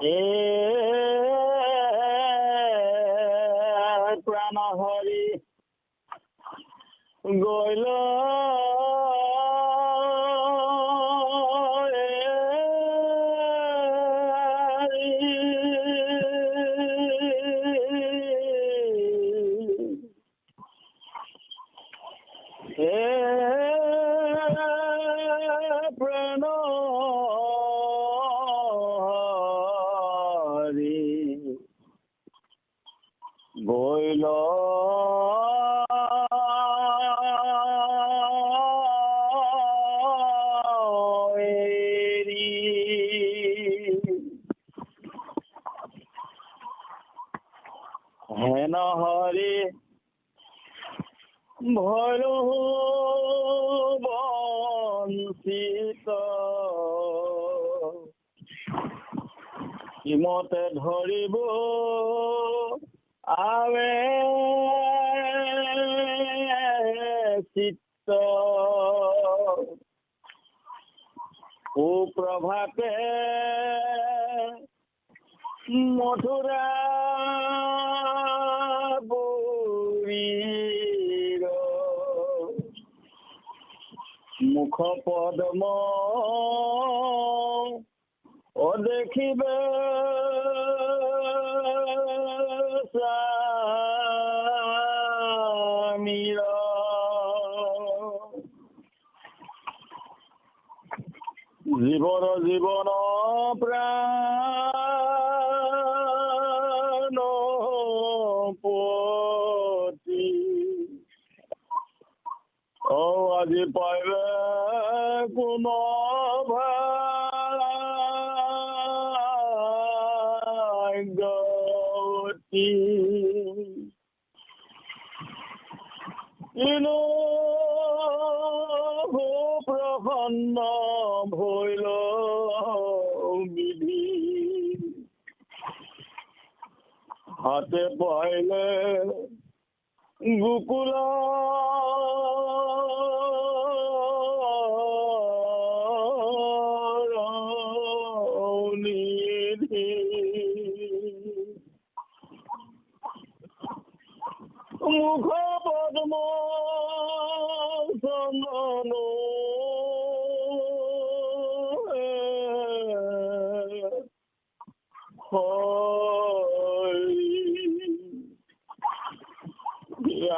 এ প্ৰাণ হৰি গৈল গৈল এৰি হেন হৰি ভৈলো বঞ্চিত কিমতে ধৰিব আৱে চিত্ত সুপ্ৰভাতে মথুৰা বুঢ়ীৰ মুখ পদ্ম দেখিবে স্বামীৰ জীৱন প্ৰাণ পতি আজি পাইবে কোন ভাগ্যৱতী ইনো প্ৰসন্ন ভৈল বিধি হাতে পাইলে গোকুল নিধি মুখ পদ্ম চন্দন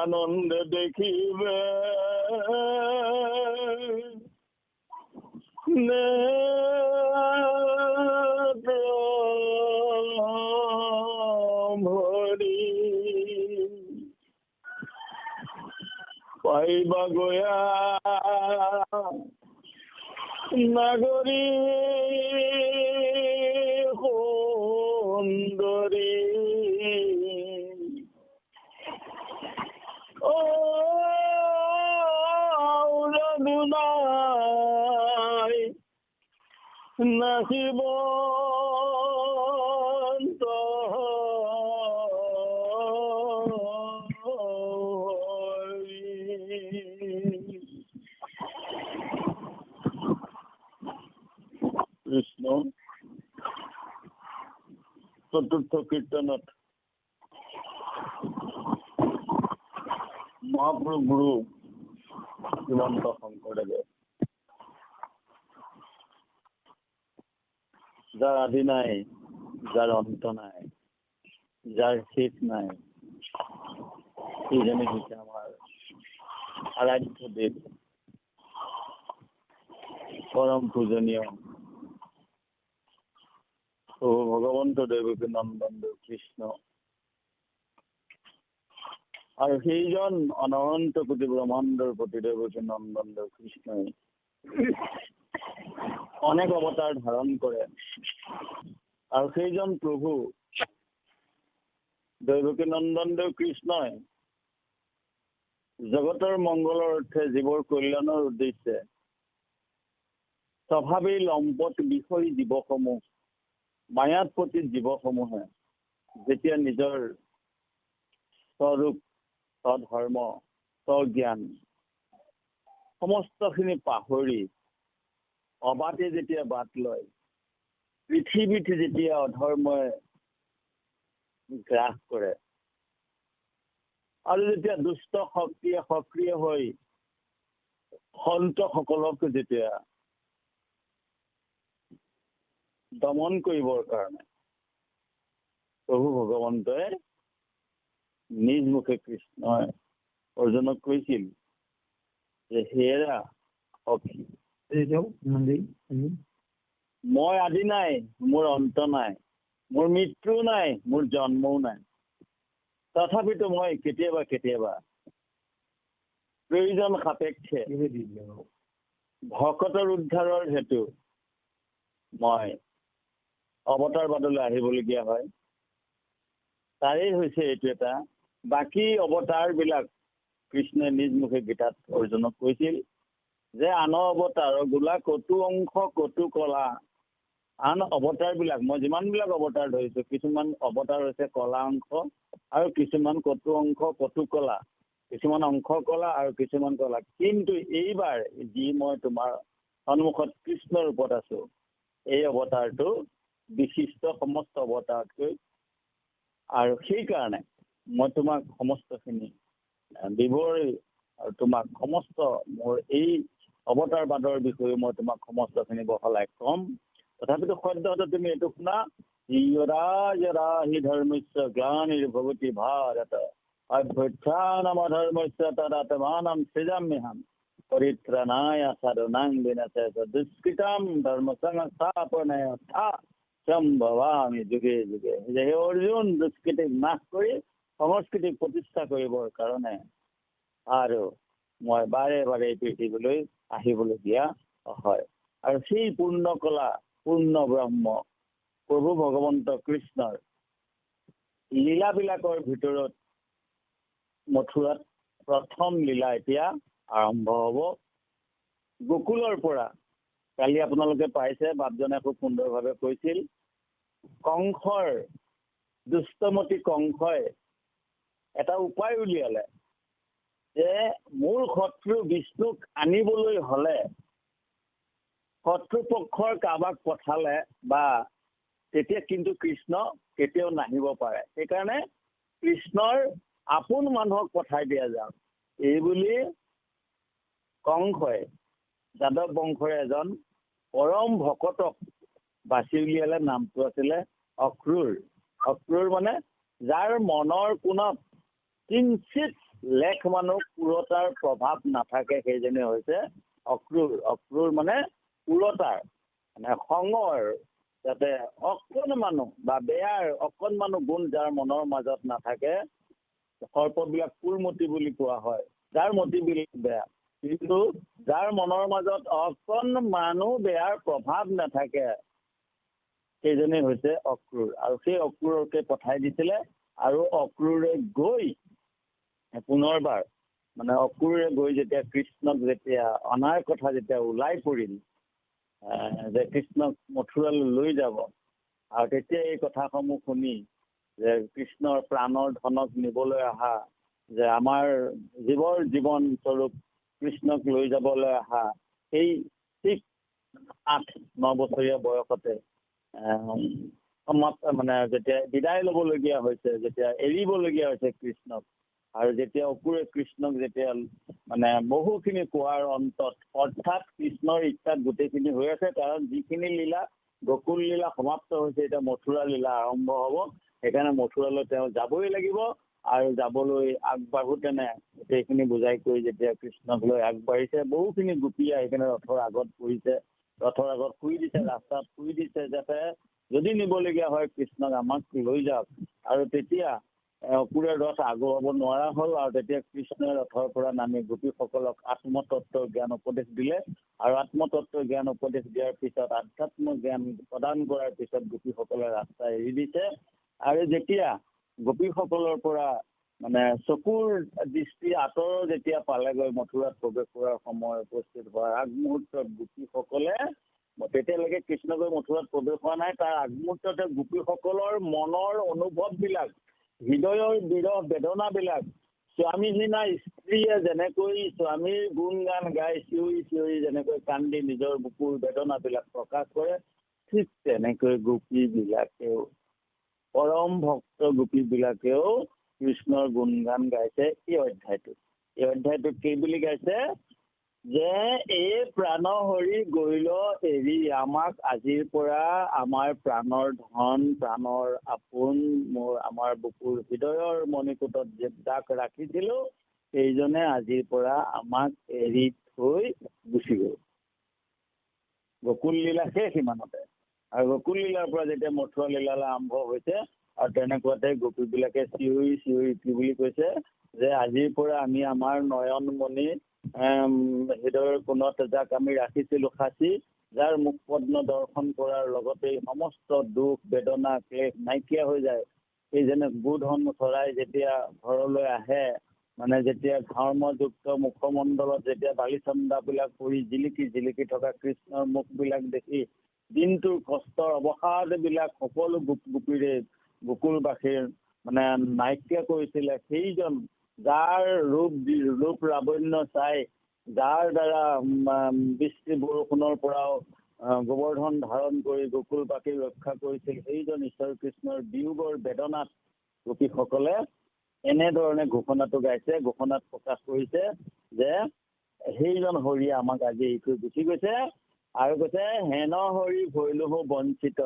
আনন্দে দেখিবে ভৰি পাইবা গয়া নাগৰী সুন্দৰী নাচিব কৃষ্ণ চতুৰ্থ কীৰ্তনত মহাপুৰুষ গুৰু শ্ৰীমন্ত শংকৰদেৱে যাৰ আদি নাই, যাৰ অন্ত নাই, যাৰ শেষ নাই, সেইজনে হৈছে আমাৰ আৰাধ্য দেৱ, পৰম পূজনীয় ভগৱন্ত দেৱকী নন্দন দেৱ কৃষ্ণ। আৰু সেইজন অনন্ত কোটি ব্ৰহ্মাণ্ডৰ প্ৰতি দেৱকী নন্দন দেৱ কৃষ্ণই অনেক অৱতাৰ ধাৰণ কৰে। আৰু সেইজন প্ৰভু দেৱকী নন্দন দেৱ কৃষ্ণই জগতৰ মংগলৰ অৰ্থে জীৱৰ কল্যাণৰ উদ্দেশ্যে স্বভাৱেই লম্পট বিষয়ী জীৱসমূহ মায়াত পতি জীৱসমূহে যেতিয়া নিজৰ স্বৰূপ স্বধৰ্ম স্বজ্ঞান সমস্তখিনি পাহৰি অবাটে যেতিয়া বাট লয় পৃথিৱীত যেতিয়া অধৰ্মই গ্ৰাস কৰে আৰু যেতিয়া দুষ্ট শক্তিয়ে সক্ৰিয় হৈ সন্তসকলক যেতিয়া দমন কৰিবৰ কাৰণে প্ৰভু ভগৱন্তই নিজ মুখে কৃষ্ণই অৰ্জুনক কৈছিল যে হেৰা সখী, মই আদি নাই, মোৰ অন্ত নাই, মোৰ মৃত্যু নাই, মোৰ জন্মও নাই, তথাপিতো মই কেতিয়াবা কেতিয়াবা প্ৰয়োজন সাপেক্ষে ভকতৰ উদ্ধাৰৰ হেতু মই অৱতাৰ বাদলৈ আহিবলগীয়া হয়। তাৰেই হৈছে এইটো এটা। বাকী অৱতাৰবিলাক কৃষ্ণই নিজ মুখে গীতাত অৰ্জুনক কৈছিল যে আন অৱতাৰ গোলা কটু অংশ কটু কলা। আন অৱতাৰবিলাক মই যিমানবিলাক অৱতাৰ ধৰিছোঁ, কিছুমান অৱতাৰ হৈছে কলা অংশ আৰু কিছুমান কটু অংশ কটু কলা, কিছুমান অংশ কলা আৰু কিছুমান কলা। কিন্তু এইবাৰ যি মই তোমাৰ সন্মুখত কৃষ্ণ ৰূপত আছো, এই অৱতাৰটো বিশিষ্ট সমস্ত অৱতাৰতকৈ, আৰু সেইকাৰণে মই তোমাক সমস্তখিনি বিৱৰি আৰু তোমাক সমস্ত মোৰ এই অৱতাৰবাদৰ বিষয়ে মই তোমাক সমস্তখিনি বহলাই ক'ম। তথাপিতো সদ্যহতে তুমি এইটো শুনা, যৰা যৰা হি ধৰ্মস্য গ্লানিৰ্ভৱতি ভাৰত অভ্যুত্থানমধৰ্মস্য তদাত্মানম সৃজাম্যহম পৰিত্ৰাণায় সাধনাং বিনাশায় দুষ্কৃতাম ধৰ্ম সংস্থাপনায় সম্ভৱামি যুগে যুগে। যে হে অৰ্জুন, দুষ্কৃতিক নাশ কৰি সংস্কৃতিক প্ৰতিষ্ঠা কৰিবৰ কাৰণে আৰু মই বাৰে বাৰে পৃথিৱীলৈ আহিবলগীয়া হয়। আৰু সেই পূৰ্ণ কলা পূৰ্ণ ব্ৰহ্ম প্ৰভু ভগৱন্ত কৃষ্ণৰ লীলাবিলাকৰ ভিতৰত মথুৰাত প্ৰথম লীলা এতিয়া আৰম্ভ হ'ব। গোকুলৰ পৰা কালি আপোনালোকে পাইছে, বাপজনে খুব সুন্দৰভাৱে কৈছিল, কংসৰ দুষ্টমতী কংসই এটা উপায় উলিয়ালে যে মোৰ শত্ৰু বিষ্ণুক আনিবলৈ হলে শত্ৰুপক্ষৰ কাৰোবাক পঠালে বা তেতিয়া কিন্তু কৃষ্ণ কেতিয়াও নাহিব পাৰে। সেইকাৰণে কৃষ্ণৰ আপোন মানুহক পঠাই দিয়া যাওক। এইবুলি কংসই যাদৱ বংশৰ এজন পৰম ভকতক বাছি উলিয়ালে। নামটো আছিলে অক্ৰূৰ। অক্ৰূৰ মানে যাৰ মনৰ কোণত কিঞ্চিত লেখ মানুহ পুৰতাৰ প্ৰভাৱ নাথাকে, সেইজনে হৈছে অক্ৰূৰ। অক্ৰূৰ মানে পুৰতাৰ, মানে খঙৰ, যাতে অকণমানো বা বেয়াৰ অকণমানো গুণ যাৰ মনৰ মাজত নাথাকে। সৰ্পবিলাক কুলমতি বুলি কোৱা হয়, যাৰ মতিবিলাক বেয়া, কিন্তু যাৰ মনৰ মাজত অকণমানো বেয়াৰ প্ৰভাৱ নাথাকে সেইজনে হৈছে অক্ৰূৰ। আৰু সেই অক্ৰূৰকে পঠাই দিছিলে। আৰু অক্ৰূৰে গৈ পুনৰবাৰ, মানে অক্ৰূৰে গৈ যেতিয়া কৃষ্ণক যেতিয়া অনাৰ কথা যেতিয়া ওলাই পৰিল যে কৃষ্ণক মথুৰালৈ লৈ যাব, আৰু তেতিয়া এই কথাসমূহ শুনি যে কৃষ্ণৰ প্ৰাণৰ ধনক নিবলৈ অহা, যে আমাৰ জীৱৰ জীৱন স্বৰূপ কৃষ্ণক লৈ যাবলৈ অহা সেই ঠিক 8-9 বছৰীয়া বয়সতে মানে যেতিয়া বিদায় ল'বলগীয়া হৈছে, যেতিয়া এৰিবলগীয়া হৈছে কৃষ্ণক, আৰু যেতিয়া অক্ৰূৰে কৃষ্ণক যেতিয়া মানে বহুখিনি কোৱাৰ অন্তত, অৰ্থাৎ কৃষ্ণৰ ইচ্ছাত গোটেইখিনি হৈ আছে, কাৰণ যিখিনি লীলা গোকুল লীলা সমাপ্ত হৈছে, এতিয়া মথুৰা লীলা আৰম্ভ হ'ব। সেইকাৰণে মথুৰালৈ তেওঁ যাবই লাগিব। আৰু যাবলৈ আগবাঢ়োতেনে গোটেইখিনি বুজাই কৰি যেতিয়া কৃষ্ণক লৈ আগবাঢ়িছে, বহুখিনি গোপী আহি কিনে ৰথৰ আগত পৰিছে, ৰথৰ আগত শুই দিছে, ৰাস্তাত শুই দিছে, যাতে যদি নিবলগীয়া হয় কৃষ্ণক আমাক লৈ যাওক। আৰু তেতিয়া অক্ৰূৰে ৰথ আগুৱাব নোৱাৰা হ'ল। আৰু তেতিয়া কৃষ্ণই ৰথৰ পৰা নামি গোপীসকলক আত্মতত্বৰ জ্ঞান উপদেশ দিলে। আৰু আত্মতত্বৰ জ্ঞান উপদেশ দিয়াৰ পিছত, আধ্যাত্ম জ্ঞান প্ৰদান কৰাৰ পিছত গোপীসকলে ৰাস্তা এৰি দিছে। আৰু যেতিয়া গোপীসকলৰ পৰা মানে চকুৰ দৃষ্টি আঁতৰ যেতিয়া পালেগৈ, মথুৰাত প্ৰৱেশ কৰাৰ সময় উপস্থিত হোৱাৰ আগমুহূৰ্তত গোপীসকলে, তেতিয়ালৈকে কৃষ্ণগৈ মথুৰাত প্ৰৱেশ হোৱা নাই, তাৰ আগমুহূৰ্ততে গোপীসকলৰ মনৰ অনুভৱবিলাক, হৃদয়ৰ বিৰহ বেদনাবিলাক, স্বামীহীনা স্ত্ৰীয়ে যেনেকৈ স্বামীৰ গুণ গান গাই চিঞৰি চিঞৰি যেনেকৈ কান্দি নিজৰ বুকুৰ বেদনাবিলাক প্ৰকাশ কৰে, ঠিক তেনেকৈ গোপীবিলাকেও, পৰম ভক্ত গোপীবিলাকেও কৃষ্ণৰ গুণগান গাইছে এই অধ্যায়টোত। এই অধ্যায়টোত কি বুলি গাইছে? যে এই প্ৰাণ হৰি গৈল এৰি, আমাক আজিৰ পৰা আমাৰ প্ৰাণৰ ধন, প্ৰাণৰ আপোন, আমাৰ বুকুৰ হৃদয়ৰ মণিকূটত যাক ৰাখিছিলো সেইজনে আজিৰ পৰা আমাক এৰি থৈ গুচি গ'ল। গকুল লীলা শেষ ইমানতে। আৰু গকুল লীলাৰ পৰা যেতিয়া মথুৰা লীলালৈ আৰম্ভ হৈছে, আৰু তেনেকুৱাতে গোপীবিলাকে চিঞৰি চিঞৰি কি বুলি কৈছে যে আজিৰ পৰা আমি আমাৰ নয়নমণি হৃদয়ৰ কোণত যাক আমি ৰাখিছিলো সাঁচি, যাৰ মুখ পদ্ম দৰ্শন কৰাৰ লগতে সমস্ত দুখ বেদনা ক্লেশ নাইকিয়া হৈ যায়। এই যেনে গোধন চৰাই যেতিয়া ঘৰলৈ আহে, মানে যেতিয়া ধৰ্মযুক্ত মুখমণ্ডলত যেতিয়া বালিচন্দাবিলাক পৰি জিলিকি জিলিকি থকা কৃষ্ণৰ মুখবিলাক দেখি দিনটোৰ কষ্টৰ অৱসাদবিলাক সকলো গোপীৰে গোকুলবাসীৰ মানে নাইকিয়া কৰিছিলে, সেইজন যাৰ ৰূপ লাৱণ্য চাই, যাৰ দ্বাৰা বৃষ্টি বৰষুণৰ পৰাও গোবৰ্ধন ধাৰণ কৰি গোকুলবাসীক ৰক্ষা কৰিছিল, সেইজন ঈশ্বৰ কৃষ্ণৰ বিয়োগৰ বেদনাত গোপীসকলে এনেধৰণে ঘোষণাটো গাইছে। ঘোষণাত প্ৰকাশ কৰিছে যে সেইজন হৰিয়ে আমাক আজি এৰি থৈ গুচি গৈছে। আৰু কৈছে হেন হৰি ভৈলহো বঞ্চিত,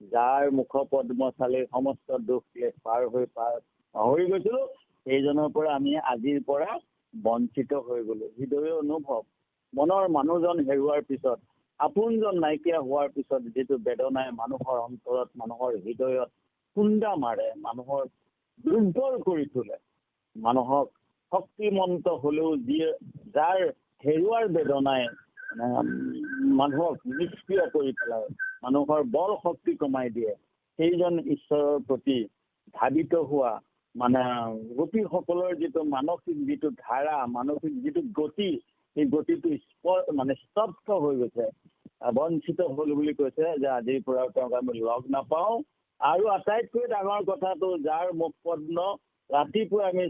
যাৰ মুখ পদ্ম চালি সমস্ত দুখ ক্লেশ পাৰ হৈ পাহৰি গৈছিলো, সেইজনৰ পৰা আমি আজিৰ পৰা বঞ্চিত হৈ গলো। হৃদয় অনুভৱ, মনৰ মানুহজন হেৰুৱাৰ পিছত, আপোনজন নাইকিয়া হোৱাৰ পিছত যিটো বেদনাই মানুহৰ অন্তৰত, মানুহৰ হৃদয়ত খুন্দা মাৰে, মানুহৰ দুৰ্বল কৰি তোলে, মানুহক শক্তিমন্ত হলেও যাৰ হেৰুৱাৰ বেদনাই মানুহক নিষ্ক্ৰিয় কৰি পেলায়, মানুহৰ বল শক্তি কমাই দিয়ে, সেইজন ঈশ্বৰৰ প্ৰতি ধাবিত হোৱা মানে গোপীসকলৰ যিটো মানসিক যিটো ধাৰা, মানসিক যিটো গতি, সেই গতিটো স্তব্ধ হৈ গৈছে, বঞ্চিত হল বুলি কৈছে। যে আজিৰ পৰা তেওঁক আমি লগ নাপাওঁ। আৰু আটাইতকৈ ডাঙৰ কথাটো, যাৰ মুখ পদ্ম ৰাতিপুৱা আমি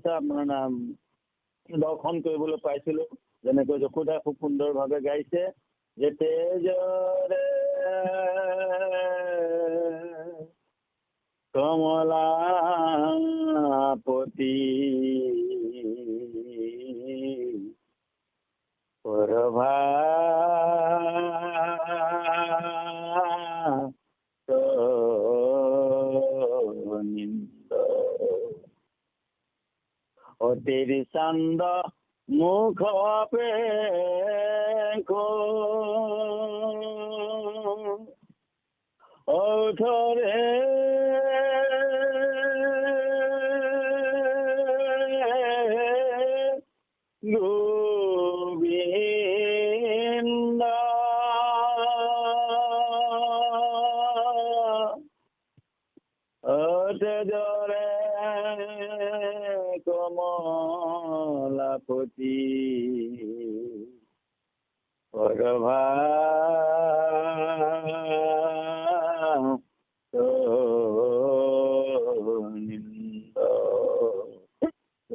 দৰ্শন কৰিবলৈ পাইছিলো, যেনেকৈ যশোদাই খুব সুন্দৰভাৱে গাইছে যে তেজৰে কমলাপতি পৰভা অতিৰি চন্দ মুখ পে ওঠৰে গোবিন্দ অতজৰে কমলাপতি পৰভা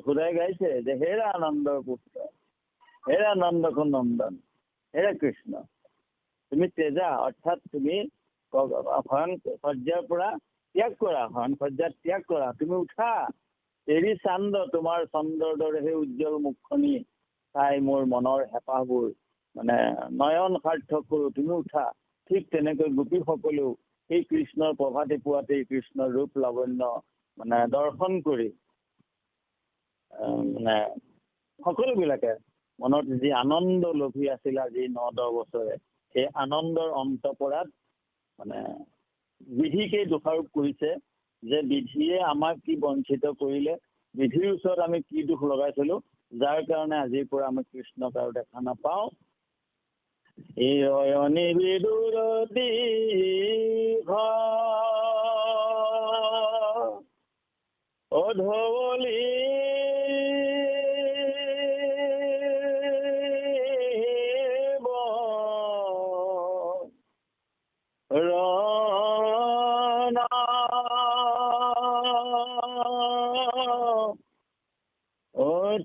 খুদাই গাইছে যে হেৰা আনন্দৰ পুত্ৰ, হেৰা নন্দক নন্দন, হেৰা কৃষ্ণ, তুমি তেজা, অৰ্থাৎ তুমি শয়ন সজ্জাৰ পৰা ত্যাগ কৰা, শয়ন সজ্জাত ত্যাগ কৰা, তুমি উঠা, এৰি চান্দ, তোমাৰ চন্দ্ৰৰ দৰে সেই উজ্জ্বল মুখখনি চাই মোৰ মনৰ হেঁপাহবোৰ মানে নয়ন সাৰ্থক কৰো, তুমি উঠা। ঠিক তেনেকৈ গোপীসকলেও সেই কৃষ্ণৰ প্ৰভাতী পুৱাতেই কৃষ্ণৰ ৰূপ লাৱণ্য মানে দৰ্শন কৰি মানে সকলোবিলাকে মনত যি আনন্দ লভি আছিল আজি 9-10 বছৰে, সেই আনন্দৰ অন্ত পৰাত মানে বিধিকে দোষাৰোপ কৰিছে যে বিধিয়ে আমাক কি বঞ্চিত কৰিলে, বিধিৰ ওচৰত আমি কি দুখ লগাইছিলো, যাৰ কাৰণে আজিৰ পৰা আমি কৃষ্ণক আৰু দেখা নাপাওঁ। এই অয়নি বিদুৰ দীঘ অধৱলী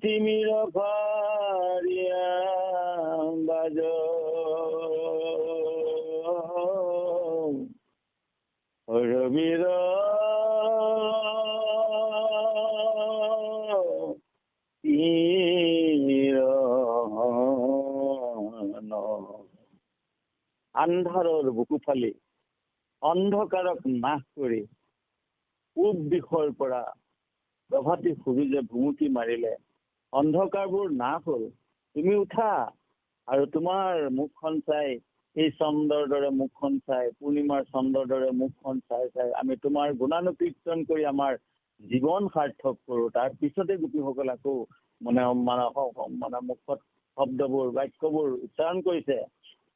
তিমিৰ ভাৰিয়া বাজ আন্ধাৰৰ বুকু ফালি অন্ধকাৰক নাশ কৰি পূব দিশৰ পৰা প্ৰভাতী সূৰুযে ভুমুকি মাৰিলে অন্ধকাৰবোৰ নাশ হ'ল। তুমি উঠা আৰু তোমাৰ মুখখন চাই, এই চন্দ্ৰৰ দৰে মুখখন চাই, পূৰ্ণিমাৰ চন্দ্ৰৰ দৰে মুখখন চাই চাই আমি তোমাৰ গুণানুকীৰ্তন কৰি আমাৰ জীৱন সাৰ্থক কৰোঁ। তাৰ পিছতে গোপীসকল আকৌ মানে মুখত শব্দবোৰ বাক্যবোৰ উচ্চাৰণ কৰিছে।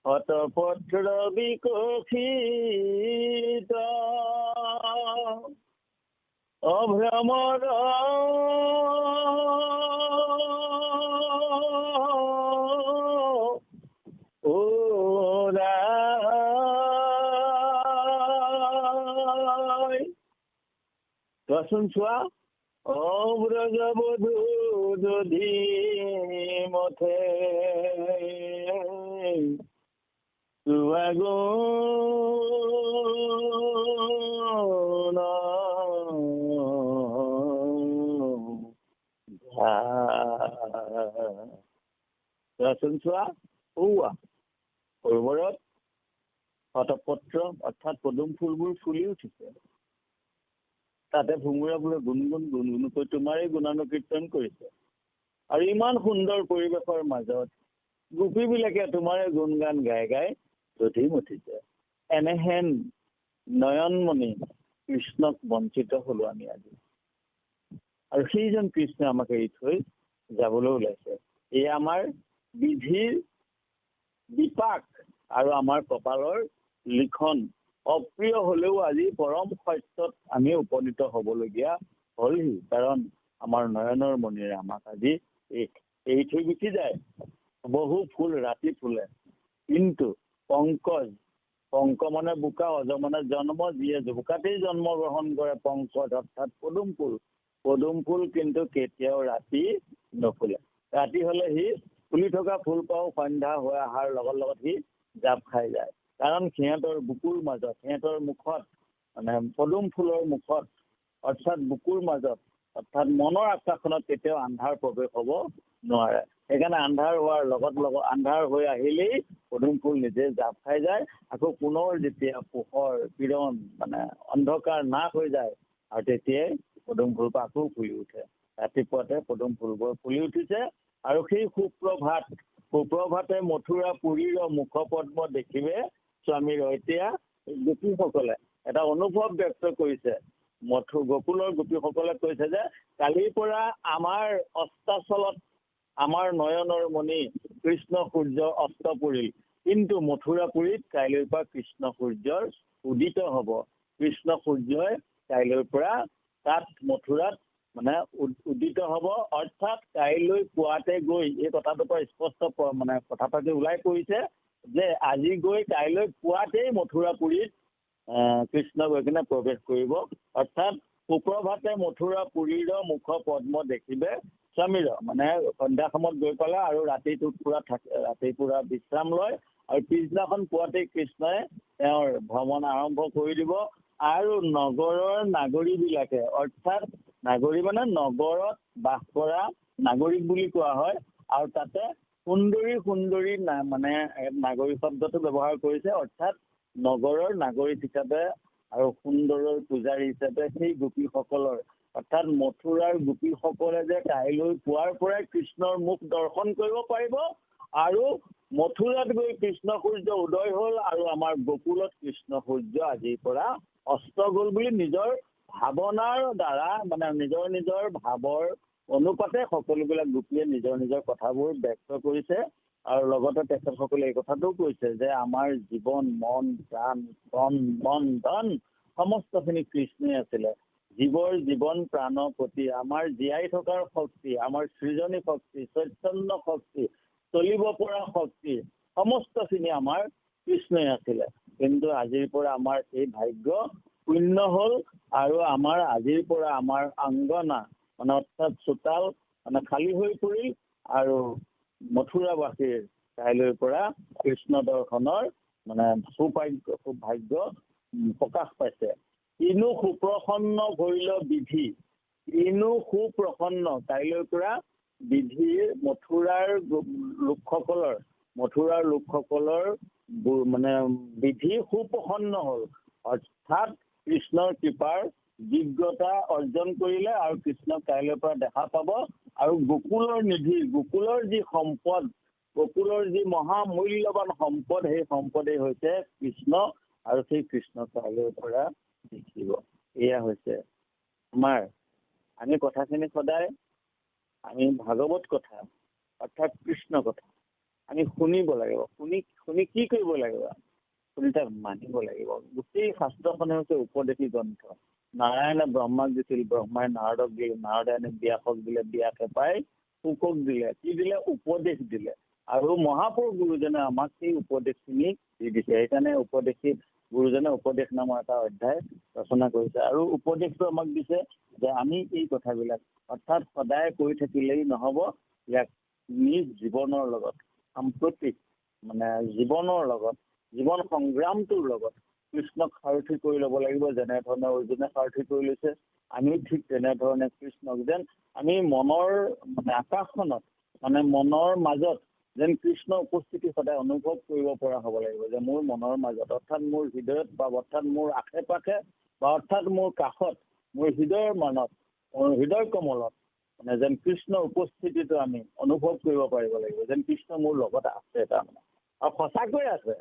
শতপত্ৰ বিকশিত অভ্ৰমৰ চোৱাচোন চোৱা, অব্ৰজবধূ যদি মথে চোৱাচোন চোৱা, সৰোবৰত শতপত্ৰ অৰ্থাৎ পদুম ফুলবোৰ ফুলি উঠিছে। তাতে ভোমোৰাবোৰে গুণগুণ গুণগুণকৈ তোমাৰেই গুণানুকীৰ্তন কৰিছে। আৰু ইমান সুন্দৰ পৰিৱেশৰ মাজত গোপীবিলাকে তোমাৰে গুণগান গাই গাই দধি মঠিছে। এনেহেন নয়নমণি কৃষ্ণক বঞ্চিত হলো আমি আজি। আৰু সেইজন কৃষ্ণই আমাক এৰি থৈ যাবলৈ ওলাইছে। এই আমাৰ বিধিৰ বিপাক আৰু আমাৰ কপালৰ লিখন। অপ্ৰিয় হলেও আজি পৰম সত্যত আমি উপনীত হবলগীয়া হলহি। কাৰণ আমাৰ নয়নৰ মণিৰে আমাক আজি এৰি থৈ গুচি যায়। বহু ফুল ৰাতি ফুলে, কিন্তু পংকজ, পংক মানে বোকা, অজ মানে জন্ম, যিয়ে বোকাতেই জন্ম গ্ৰহণ কৰে পংকজ অৰ্থাৎ পদুম ফুল। পদুম ফুল কিন্তু কেতিয়াও ৰাতি নুফুলে। ৰাতি হলে সি ফুলি থকা ফুলপাহো সন্ধ্যা হৈ অহাৰ লগত লগত সি জাপ খাই যায়। কাৰণ সিহঁতৰ বুকুৰ মাজত, সিহঁতৰ মুখত মানে পদুম ফুলৰ মুখত অৰ্থাৎ বুকুৰ মাজত অৰ্থাৎ মনৰ আকাশখনত কেতিয়াও আন্ধাৰ প্ৰৱেশ হ'ব নোৱাৰে। সেইকাৰণে আন্ধাৰ হোৱাৰ লগত লগত আন্ধাৰ হৈ আহিলেই পদুম ফুল নিজে জাপ খাই যায়। আকৌ পুনৰ যেতিয়া পোহৰ কিৰণ মানে অন্ধকাৰ নাশ হৈ যায় আৰু তেতিয়াই পদুম ফুলপাহ আকৌ ফুলি উঠে। ৰাতিপুৱাতে পদুম ফুলবোৰ ফুলি উঠিছে। আৰু সেই সুপ্ৰভাতে মথুৰা পুৰীৰ মুখপদ্ম দেখিবে স্বামী ৰয়তিয়া গোপীসকলে এটা অনুভৱ ব্যক্ত কৰিছে। গোকুলৰ গোপীসকলে কৈছে যে কালিৰ পৰা আমাৰ অস্তাচলত আমাৰ নয়নৰ মণি কৃষ্ণ সূৰ্য অস্ত পৰিল, কিন্তু মথুৰাপুৰীত কাইলৈৰ পৰা কৃষ্ণ সূৰ্যৰ উদিত হব। কৃষ্ণ সূৰ্যই কাইলৈৰ পৰা তাত মথুৰাত মানে উদিত হব। অৰ্থাৎ কাইলৈ পুৱাতে গৈ এই কথাটোৰ পৰা স্পষ্ট মানে কথাপাতি ওলাই পৰিছে যে আজি গৈ কাইলৈ পুৱাতেই মথুৰাপুৰীত কৃষ্ণ গৈ কিনে প্ৰৱেশ কৰিব। অৰ্থাৎ সুপ্ৰভাতে মথুৰাপুৰীৰ মুখ পদ্ম দেখিবে স্বামীৰ, মানে সন্ধ্যা সময়ত গৈ পেলাই আৰু ৰাতিটোত ৰাতি পুৰা বিশ্ৰাম লয়। আৰু পিছদিনাখন পুৱাতেই কৃষ্ণই তেওঁৰ ভ্ৰমণ আৰম্ভ কৰি দিব। আৰু নগৰৰ নাগৰিকবিলাকে অৰ্থাৎ নাগৰী মানে নগৰত বাস কৰা নাগৰিক বুলি কোৱা হয়। আৰু তাতে সুন্দৰী মানে নাগৰিক শব্দটো ব্যৱহাৰ কৰিছে। অৰ্থাৎ নগৰৰ নাগৰিক হিচাপে আৰু সুন্দৰৰ পূজাৰী হিচাপে সেই গোপীসকলৰ অৰ্থাৎ মথুৰাৰ গোপীসকলে যে কাইলৈ পুৱাৰ পৰাই কৃষ্ণৰ মুখ দৰ্শন কৰিব পাৰিব। আৰু মথুৰাত গৈ কৃষ্ণ সূৰ্য উদয় হ'ল আৰু আমাৰ গোকুলত কৃষ্ণ সূৰ্য আজিৰ পৰা অস্ত গ'ল বুলি নিজৰ ভাৱনাৰ দ্বাৰা মানে নিজৰ নিজৰ ভাৱৰ অনুপাতে সকলোবিলাক গোপীয়ে নিজৰ নিজৰ কথাবোৰ ব্যক্ত কৰিছে। আৰু লগতে তেখেতসকলে এই কথাটোও কৈছে যে আমাৰ জীৱন, মন, প্ৰাণ, মন, ধন সমস্তখিনি কৃষ্ণই আছিলে। জীৱৰ জীৱন প্ৰাণৰ প্ৰতি আমাৰ জীয়াই থকাৰ শক্তি, আমাৰ সৃজনী শক্তি, চৈতন্য শক্তি, চলিব পৰা শক্তি সমস্তখিনি আমাৰ কৃষ্ণই আছিলে। কিন্তু আজিৰ পৰা আমাৰ এই ভাগ্য শূন্য হ'ল। আৰু আমাৰ আজিৰ পৰা আমাৰ অংগনা মানে অৰ্থাৎ চোতাল মানে খালী হৈ পৰিল। আৰু মথুৰাবাসীৰ কাইলৈৰ পৰা কৃষ্ণ দৰ্শনৰ মানে সৌভাগ্য প্ৰকাশ পাইছে। কিনো সুপ্ৰসন্ন ভৈল বিধি, কিনো সুপ্ৰসন্ন, কাইলৈৰ পৰা বিধিৰ মথুৰাৰ লোকসকলৰ মানে বিধি সুপ্ৰসন্ন হ'ল, অৰ্থাৎ কৃষ্ণৰ কৃপাৰ যোগ্যতা অৰ্জন কৰিলে আৰু কৃষ্ণক কাইলৈৰ পৰা দেখা পাব। আৰু গোকুলৰ নিধি, গোকুলৰ যি সম্পদ, গোকুলৰ যি মহামূল্যৱান সম্পদ, সেই সম্পদেই হৈছে কৃষ্ণ, আৰু সেই কৃষ্ণ কাইলৈৰ পৰা দেখিব। এয়া হৈছে আমাৰ, আমি কথাখিনি সদায় আমি ভাগৱত কথা অৰ্থাৎ কৃষ্ণ কথা আমি শুনিব লাগিব। শুনি কি কৰিব লাগিব? শুনি তাক মানিব লাগিব। গোটেই শাস্ত্ৰখনে হৈছে উপদেশী গ্ৰন্থ। নাৰায়ণে ব্ৰহ্মাক দিছিল, ব্ৰহ্মাই নাৰদক দিলে, নাৰদায়নে ব্যাসক দিলে, ব্যাসে পাই শুকক দিলে। কি দিলে? উপদেশ দিলে। আৰু মহাপুৰুষ গুৰুজনে আমাক সেই উপদেশখিনি দি দিছে। সেইকাৰণে উপদেশী গুৰুজনে উপদেশ নামৰ এটা অধ্যায় ৰচনা কৰিছে। আৰু উপদেশটো আমাক দিছে যে আমি এই কথাবিলাক অৰ্থাৎ সদায় কৈ থাকিলেই নহ'ব, ইয়াক নিজ জীৱনৰ লগত, সাম্প্ৰতিক মানে জীৱনৰ লগত, জীৱন সংগ্ৰামটোৰ লগত কৃষ্ণক সাৰথি কৰি ল'ব লাগিব। যেনেধৰণে অৰ্জুনে সাৰথি কৰি লৈছে, আমিও ঠিক তেনেধৰণে কৃষ্ণক যেন আমি মনৰ মানে আকাশখনত, মানে মনৰ মাজত যেন কৃষ্ণৰ উপস্থিতি সদায় অনুভৱ কৰিব পৰা হ'ব লাগিব। যে মোৰ মনৰ মাজত অৰ্থাৎ মোৰ হৃদয়ত বা অৰ্থাৎ মোৰ আশে পাশে বা অৰ্থাৎ মোৰ কাষত, মোৰ হৃদয়ৰ মানত, মোৰ হৃদয় কমলত মানে যেন কৃষ্ণৰ উপস্থিতিটো আমি অনুভৱ কৰিব পাৰিব লাগিব। যেন কৃষ্ণ মোৰ লগত আছে তাৰমানে, আৰু সঁচাকৈ আছে।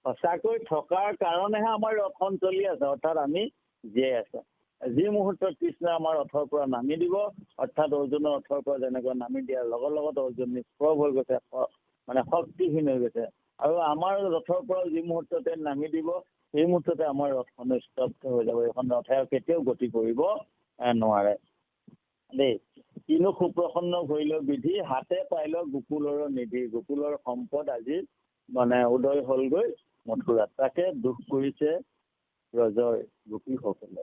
সঁচাকৈ থকাৰ কাৰণেহে আমাৰ ৰথখন চলি আছে, অৰ্থাৎ আমি জীয়াই আছে। যি মুহূৰ্তত কৃষ্ণই আমাৰ ৰথৰ পৰা নামি দিব, অৰ্থাৎ অৰ্জুনৰ ৰথৰ পৰা যেনেকৈ নামি দিয়াৰ লগত অৰ্জুন নিষ্প্ৰভ হৈ গৈছে, মানে শক্তিহীন হৈ গৈছে। আৰু আমাৰ ৰথৰ পৰা যি মুহূৰ্ততে নামি দিব, সেই মুহূৰ্ততে আমাৰ ৰথখন স্তব্ধ হৈ যাব। এইখন ৰথে আৰু কেতিয়াও গতি কৰিব নোৱাৰে দেই। কিনো সুপ্ৰসন্ন ভৈল বিধি, হাতে পাইল গোকুলৰ নিধি। গোকুলৰ সম্পদ আজি মানে উদয় হ'লগৈ মথুৰাত। তাকে দুখ কৰিছে ব্ৰজৰ গোপীসকলে।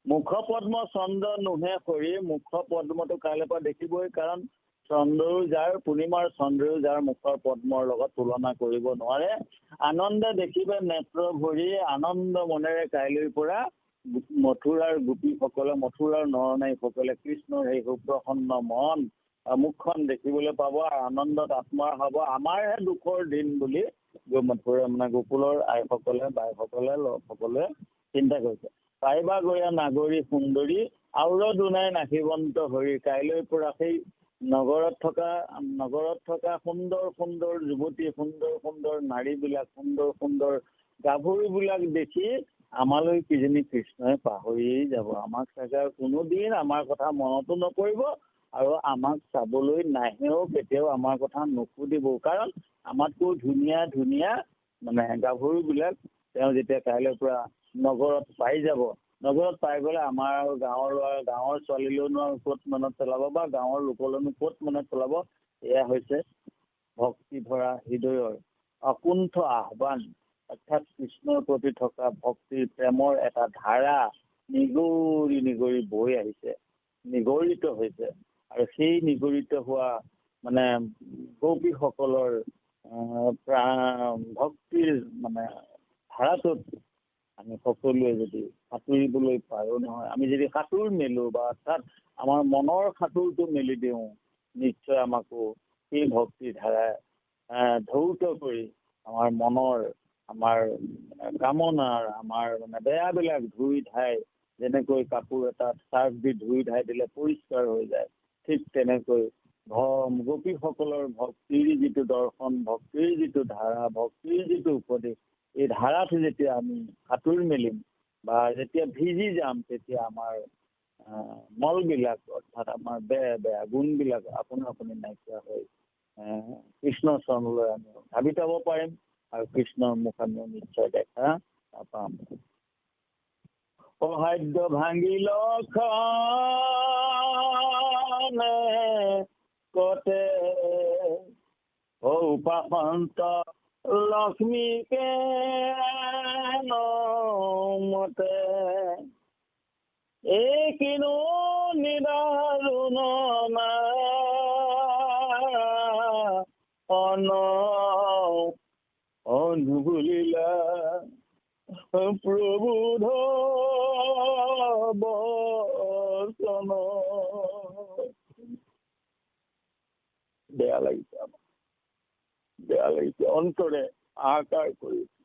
মুখ পদ্ম চন্দ্ৰ নোহে সৰি, মুখ পদ্মটো কাইলৈৰ পৰা দেখিবই, কাৰণ চন্দ্ৰও যাৰ, পূৰ্ণিমাৰ চন্দ্ৰও যাৰ মুখৰ পদ্মৰ লগত তুলনা কৰিব নোৱাৰে। আনন্দে দেখিবে নেত্ৰ ভৰি, আনন্দ মনেৰে কাইলৈৰ পৰা মথুৰাৰ গোপীসকলে, মথুৰাৰ নৰনাৰীসকলে কৃষ্ণৰ সেই সুপ্ৰসন্ন মন মুখখন দেখিবলৈ পাব, আৰু আনন্দত আত্মাৰ হ'ব। আমাৰহে দুখৰ দিন বুলি মথুৰা মানে গোকুলৰ আইসকলে, বাইসকলে, সকলোৱে চিন্তা কৰিছে। পাইবা গয়া নাগৰী সুন্দৰী, আউৰ দুনাই নাখিবন্ত হৰি। কাইলৈৰ পৰা সেই নগৰত থকা সুন্দৰ সুন্দৰ যুৱতী, সুন্দৰ সুন্দৰ নাৰীবিলাক, সুন্দৰ সুন্দৰ গাভৰুবিলাক দেখি আমালৈ কিজানি কৃষ্ণই পাহৰিয়েই যাব। আমাক চাগে কোনোদিন আমাৰ কথা মনতো নপৰিব, আৰু আমাক চাবলৈ নাহেও, কেতিয়াও আমাৰ কথা নুসুধিব। কাৰণ আমাতকৈ ধুনীয়া ধুনীয়া মানে গাভৰুবিলাক তেওঁ যেতিয়া কাইলৈৰ পৰা নগৰত পাই যাব, নগৰত পাই গ'লে আমাৰ গাঁৱৰ ছোৱালীলৈনো ক'ত মনত পেলাব, বা গাঁৱৰ লোকলৈনো ক'ত মনত পেলাব। এয়া হৈছে ভক্তি ভৰা হৃদয়ৰ অকুণ্ঠ আহ্বান, অৰ্থাৎ কৃষ্ণৰ প্ৰতি থকা ভক্তিৰ প্ৰেমৰ এটা ধাৰা নিগৰি নিগৰি বৈ আহিছে, নিগৰিত হৈছে। আৰু সেই নিগৰিত হোৱা মানে গোপীসকলৰ ভক্তিৰ মানে ধাৰাটোত আমি সকলোৱে যদি সাঁতুৰিবলৈ পাৰোঁ নহয়, আমি যদি সাঁতোৰ মেলোঁ, বা অৰ্থাৎ আমাৰ মনৰ সাঁতোৰটো মেলি দিওঁ, নিশ্চয় আমাকো সেই ভক্তিৰ ধাৰাই ধৌত কৰি আমাৰ মনৰ, আমাৰ কামনাৰ, আমাৰ মানে বেয়াবিলাক ধুই ধাই, যেনেকৈ কাপোৰ এটাত চাৰ্ফ দি ধুই ধাই দিলে পৰিষ্কাৰ হৈ যায়, ঠিক তেনেকৈ গোপীসকলৰ ভক্তিৰ যিটো দৰ্শন, ভক্তিৰ যিটো ধাৰা, ভক্তিৰ যিটো উপদেশ, এই ধাৰাটো যেতিয়া আমি সাঁতোৰ মেলিম বা যেতিয়া ভিজি যাম, তেতিয়া আমাৰ মলবিলাক অৰ্থাৎ আমাৰ বেয়া গুণবিলাক আপুনি নাইকিয়া হৈ কৃষ্ণৰ চৰণলৈ আমি ধাৱি যাব পাৰিম, আৰু কৃষ্ণৰ মুখ আমি নিশ্চয় দেখা পাম। অসাধ্য ভাঙিল খানে কতে, উপাসন্ত লক্ষ্মীকে নমতে, এই কিনো নিদাৰুণ অনুভুলিলা, প্ৰভু বচন। বেয়া লাগিছে আমাৰ, বেয়া লাগিছে, অন্তৰে হাহাকাৰ কৰিছে।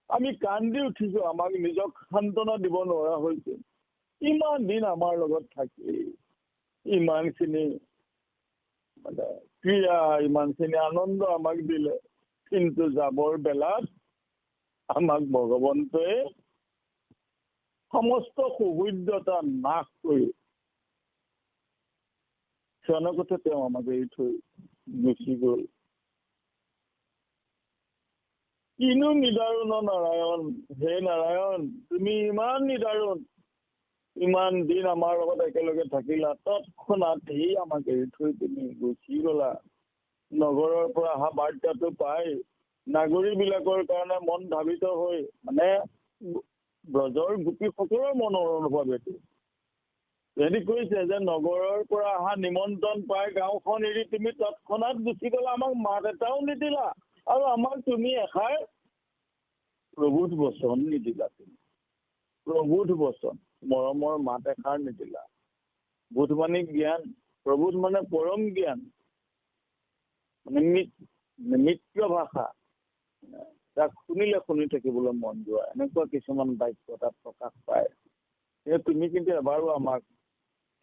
আমি কান্দি উঠিছো, আমাক নিজক সান্তনা দিব নোৱাৰা হৈছে। ইমান দিন আমাৰ লগত থাকি ইমানখিনি মানে ক্ৰিয়া, ইমানখিনি আনন্দ আমাক দিলে, কিন্তু যাবৰ বেলাত আমাক ভগৱন্তই সমস্ত সৌহৃদ্যতা নাশ কৰি ক্ষণকতে তেওঁ আমাক এৰি থৈ গুচি গ'ল। কিনো নিদাৰুণ নাৰায়ণ, হে নাৰায়ণ, তুমি ইমান নিদাৰুণ, ইমান দিন আমাৰ লগত একেলগে থাকিলা, তৎক্ষণাৎ সি আমাক এৰি থৈ তুমি গুচি গলা। নগৰৰ পৰা অহা বাৰ্তাটো পাই নাগৰিকবিলাকৰ কাৰণে মন ধাবিত হৈ, মানে ব্ৰজৰ গোপীসকলৰ মনৰ অনুভৱ এইটো। সিহঁতি কৈছে যে নগৰৰ পৰা অহা নিমন্ত্ৰণ পাই গাঁওখন এৰি তুমি তৎক্ষণাৎ গুচি গলা, আমাক মাত এটাও নিদিলা, আৰু আমাক তুমি এষাৰ প্ৰভুত বচন নিদিলা। তুমি প্ৰভুত বচন, মৰমৰ মাত এষাৰ নিদিলা। বোধ মানে জ্ঞান, প্ৰভুত মানে পৰম জ্ঞান, মানে মিত্ৰ ভাষা, তাক শুনিলে শুনি থাকিবলৈ মন যোৱা, এনেকুৱা কিছুমান বাক্য তাত প্ৰকাশ পায়। তুমি কিন্তু এবাৰো আমাক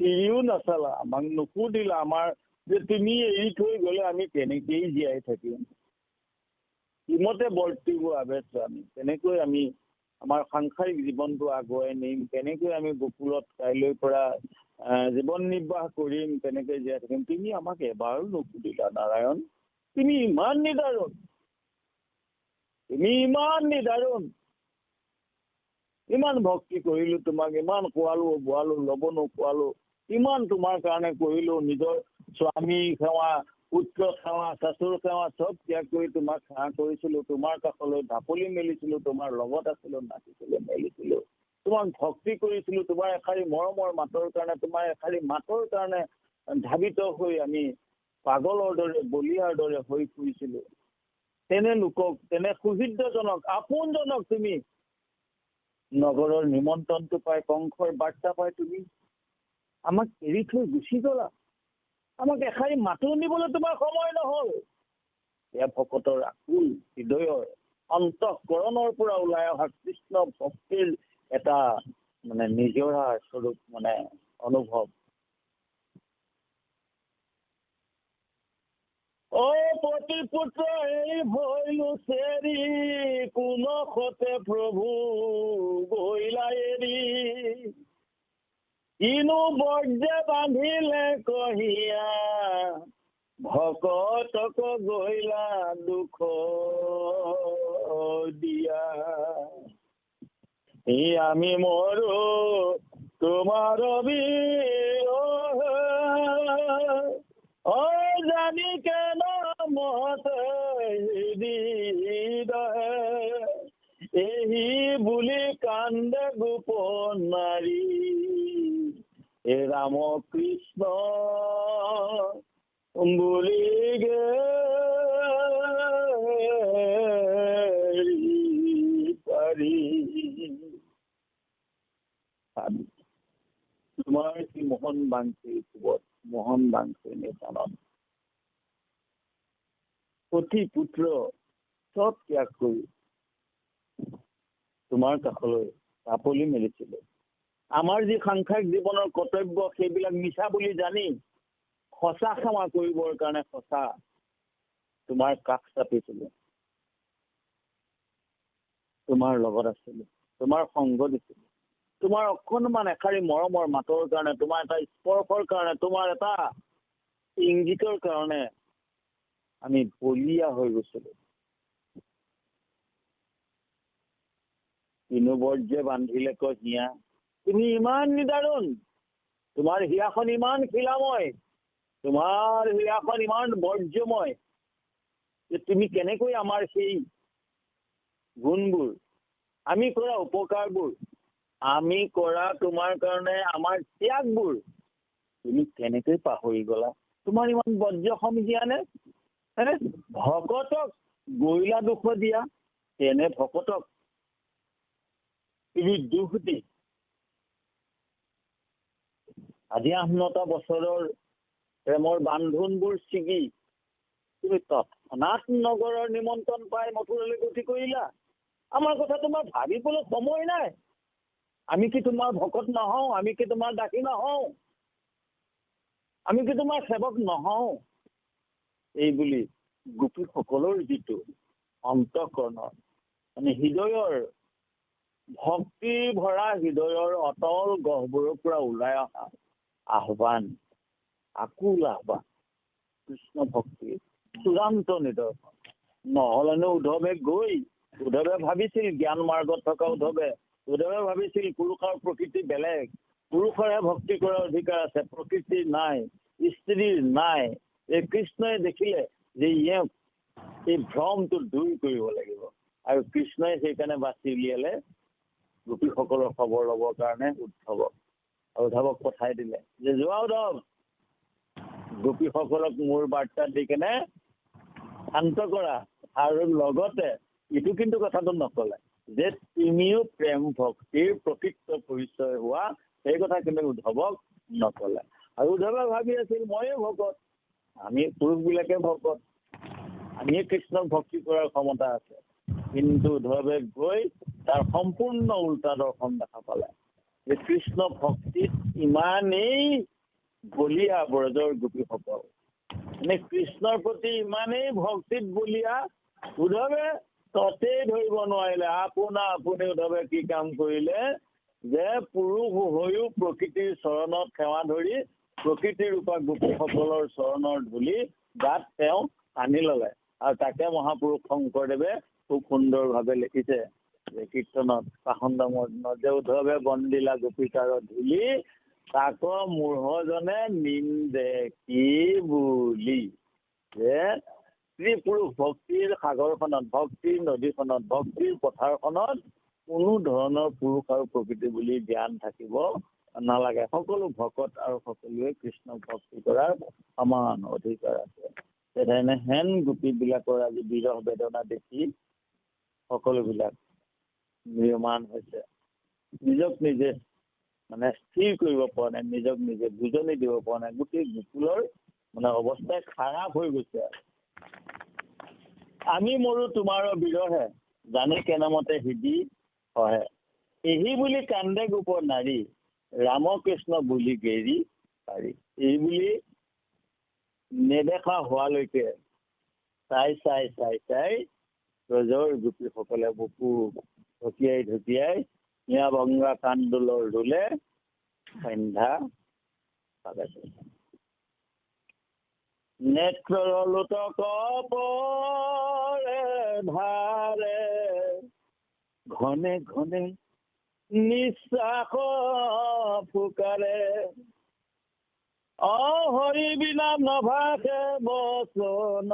চিৰিও নাচালা, আমাক নুসুধিলা, আমাৰ যে তুমি এৰি থৈ গলে আমি তেনেকেই জীয়াই থাকিম, ইমতে বৰ্তিব আবেশ আমি, তেনেকৈ আমি আমাৰ সাংসাৰিক জীৱনটো আগুৱাই নিম, তেনেকৈ আমি গোকুলত কাইলৈৰ পৰা জীৱন নিৰ্বাহ কৰিম, তেনেকৈ জীয়াই থাকিম। তুমি আমাক এবাৰো নুসুধিলা নাৰায়ণ, তুমি ইমান নিদাৰুণ, তুমি ইমান নিদাৰুণ। ইমান ভক্তি কৰিলো তোমাক, ইমান খোৱালো বোৱালো, ল'ব নোখোৱালো, ইমান তোমাৰ কাৰণে কৰিলো, নিজৰ স্বামী সেৱা, পুত্ৰ সেৱা, শাশুৰ সেৱা চব ত্যাগ কৰি তোমাক সেৱা কৰিছিলো, তোমাৰ কাষলৈ ঢাপলি মেলিছিলো, তোমাৰ লগত আছিলো, নাচিছিলো, মেলিছিলো, তোমাক ভক্তি কৰিছিলো, তোমাৰ এষাৰি মৰমৰ মাতৰ কাৰণে, তোমাৰ এষাৰি মাতৰ কাৰণে ধাবিত হৈ আমি পাগলৰ দৰে, বলিয়াৰ দৰে হৈ ফুৰিছিলো। তেনে লোকক, তেনে সুহৃদজনক, আপোনজনক তুমি নগৰৰ নিমন্ত্ৰণটো পাই, কংসৰ বাৰ্তা পাই তুমি আমাক এৰি থৈ গুচি গলা, আমাক এষাৰি মাতো নিবলৈ তোমাৰ সময় নহল। এয়া ভকতৰ আকুল হৃদয়ৰ অন্তঃকৰণৰ পৰা ওলাই অহা কৃষ্ণ ভক্তিৰ এটা মানে নিজৰা স্বৰূপ মানে অনুভৱ। অ প্ৰতিপুত্ৰ এই ভৈলো চেৰি, কোনখতে প্ৰভু গৈলা এৰি, কিনো বৰ্জে বান্ধিলে কহিয়া, ভকতক গৈলা দুখ দিয়া। আমি মৰো তোমাৰ জানি কেন মত এহি বুলি কান্দে গোপন নাৰী, এ ৰাম কৃষ্ণ বুলি গে পাৰি। তোমাৰ কি মোহন বাংশী কুবত, মোহন বাংশী নিচানত সতী পুত্ৰ চব ত্যাগ কৰি তোমাৰ কাষলৈ ঢাপলি মেলিছিলে। আমাৰ যি সাংসাৰিক জীৱনৰ কৰ্তব্য সেইবিলাক মিছা বুলি জানি সঁচা ক্ষমা কৰিবৰ কাৰণে সঁচা তোমাৰ কাষ চাপিছিলো, তোমাৰ লগত আছিলো, তোমাৰ সংগ দিছিলো, তোমাৰ অকণমান এষাৰি মৰমৰ মাতৰ কাৰণে, তোমাৰ এটা স্পৰ্শৰ কাৰণে, তোমাৰ এটা ইংগিতৰ কাৰণে আমি বলিয়া হৈ গৈছিলো। কিনো বৰ্জে বান্ধিলে ক হিয়া, তুমি ইমান নিদাৰুণ, তোমাৰ হিয়াখন ইমান শিলাময়, তোমাৰ হিয়াখন ইমান বৰ্জ্যময় যে তুমি কেনেকৈ আমাৰ সেই গুণবোৰ, আমি কৰা উপকাৰবোৰ, আমি কৰা তোমাৰ কাৰণে আমাৰ ত্যাগবোৰ তুমি কেনেকৈ পাহৰি গলা? তোমাৰ ইমান বৰ্জ্যসম হিয়ানে? ভকতক গৈলা দুখ দিয়া, তেনে ভকতক তুমি দুখ দি আজি ৮-৯টা বছৰৰ প্ৰেমৰ বান্ধোনবোৰ ছিগি তুমি তৎক্ষণাৎ নগৰৰ নিমন্ত্ৰণ পাই মথুৰালৈ গতি কৰিলা। আমাৰ কথা তোমাৰ ভাবিবলৈ সময় নাই। আমি কি তোমাৰ ভকত নহওঁ? আমি কি তোমাৰ দাসী নহওঁ? আমি কি তোমাৰ সেৱক নহওঁ? এই বুলি গোপীসকলৰ যিটো অন্তঃকৰণৰ মানে হৃদয়ৰ ভক্তি ভৰা হৃদয়ৰ অটল গহ্বৰৰ পৰা ওলাই অহা আহ্বান, আকুল আহ্বান, কৃষ্ণ ভক্তিৰ চূড়ান্ত নিদৰ্শন। নহ'লেনো উদ্ধৱে ভাবিছিল জ্ঞান মাৰ্গত থকা উদ্ধৱে ভাবিছিল পুৰুষৰ প্ৰকৃতি বেলেগ, পুৰুষৰহে ভক্তি কৰাৰ অধিকাৰ আছে, প্ৰকৃতিৰ নাই, স্ত্ৰীৰ নাই। এই কৃষ্ণই দেখিলে যে এই ভ্ৰমটো দূৰ কৰিব লাগিব, আৰু কৃষ্ণই সেইকাৰণে বাছি উলিয়ালে গোপীসকলৰ খবৰ ল'বৰ কাৰণে উদ্ধৱক পঠাই দিলে যে যোৱা উদ্ধৱ, গোপীসকলক মোৰ বাৰ্তা দি কেনে শান্ত কৰা, আৰু লগতে ইটো কিন্তু কথাটো নকলে যে তুমিও প্ৰেম ভক্তিৰ প্ৰকৃত পৰিচয় হোৱা, সেই কথা কিন্তু উদ্ধৱক নকলে। আৰু উদ্ধৱে ভাবি আছিল ময়ে ভকত, আমি পুৰুষবিলাকে ভকত, আমিয়ে কৃষ্ণক ভক্তি কৰাৰ ক্ষমতা আছে। কিন্তু উদ্ধৱে গৈ তাৰ সম্পূৰ্ণ উল্টা দৰ্শন দেখা পালে যে কৃষ্ণ ভক্তিত ইমানেই বলিয়া ব্ৰজৰ গোপীসকল, মানে কৃষ্ণৰ প্ৰতি ইমানেই ভক্তিত বলিয়া, উদ্ধৱে ততেই ধৰিব নোৱাৰিলে। আপুনি উদ্ধৱে কি কাম কৰিলে যে পুৰুষ হৈও প্ৰকৃতিৰ চৰণত সেৱা ধৰি প্ৰকৃতিৰ ৰূপা গোপীসকলৰ চৰণৰ ধূলি গাত তেওঁ আনি ললে। আৰু তাকে মহাপুৰুষ শংকৰদেৱে খুব সুন্দৰভাৱে লিখিছে যে কীৰ্তনত পাখণ্ডমত যে উদ্ধৱে বন্দিলা গোপীকাৰ ধূলি, তাক মূঢ়জনে নিন্দে কি বুলি। যে স্ত্ৰী পুৰুষ ভক্তিৰ সাগৰখনত, ভক্তিৰ নদীখনত, ভক্তিৰ পথাৰখনত কোনো ধৰণৰ পুৰুষ আৰু প্ৰকৃতি বুলি জ্ঞান থাকিব নালাগে। সকলো ভকত আৰু সকলোৱে কৃষ্ণক ভক্তি কৰাৰ সমান অধিকাৰ আছে। তেনে হেন গোপীবিলাকৰ আজি বিৰহ বেদনা দেখি সকলোবিলাক ম্ৰিয়মান হৈছে, নিজক নিজে মানে স্থিৰ কৰিব পৰা নাই, নিজক নিজে বুজনি দিব পৰা নাই। গোটেই গোকুলৰ মানে অৱস্থাই খাৰাপ হৈ গৈছে। আমি মৰো তোমাৰ বিৰহে, জানি কেনেমতে হৃদি হয়, এহি বুলি কান্দে গোপ নাৰী, ৰামকৃষ্ণ বুলি গেৰি পাৰি। এই বুলি নেদেখা হোৱালৈকে চাই ব্ৰজৰ গোপীসকলে বুকু ঢকিয়াই হিয়া ভংগা কান্দোলৰ ৰোলে সন্ধ্যা পালে। নেত্ৰৰ লোটক পৰে ধাৰে, ঘনে ঘনে নিশ্বাস ফুকাৰে, হৰি বিনা নভাসে বচন,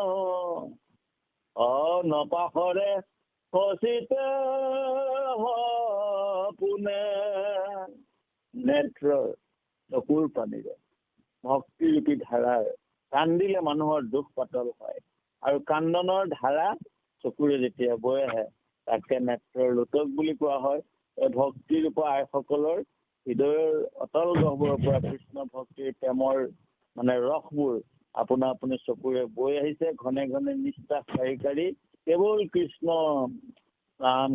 নপাহৰে সচিতে পোনে। নেত্ৰৰ চকুৰ পানীৰে ভক্তিৰূপী ধাৰাৰ কান্দিলে মানুহৰ দুখ পাতল হয়, আৰু কান্দনৰ ধাৰা চকুৰে যেতিয়া বৈ আহে তাকে নেত্ৰৰ লোটক বুলি কোৱা হয়। এই ভক্তিৰূপা আইসকলৰ হৃদয়ৰ অটল গহ্বৰৰ পৰা কৃষ্ণ ভক্তিৰ প্ৰেমৰ মানে ৰসবোৰ আপুনি চকুৰে বৈ আহিছে। ঘনে ঘনে নিশ্বাস কাঢ়ি কেৱল কৃষ্ণ ৰাম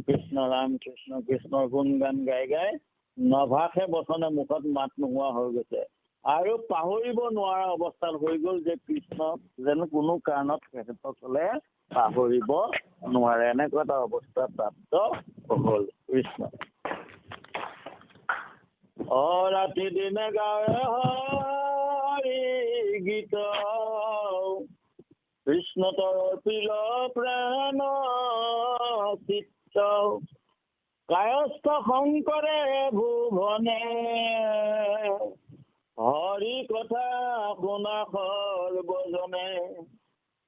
কৃষ্ণ কৃষ্ণৰ গুণগান গাই নভাসে বচনে মুখত মাত নোহোৱা হৈ গৈছে, আৰু পাহৰিব নোৱাৰা অৱস্থাত হৈ গ'ল যে কৃষ্ণক যেন কোনো কাৰণত তেখেতসকলে পাহৰিব নোৱাৰে। এনেকুৱা এটা অৱস্থা প্ৰাপ্ত হ'ল কৃষ্ণ। ৰাতি দিনে গাৱে হৰি গীত, কৃষ্ণ তৰ্পিল প্ৰাণ চিত্ত, কায়স্থ শংকৰে ভুৱনে, হৰি কথা শুনা সৰ্বজনে,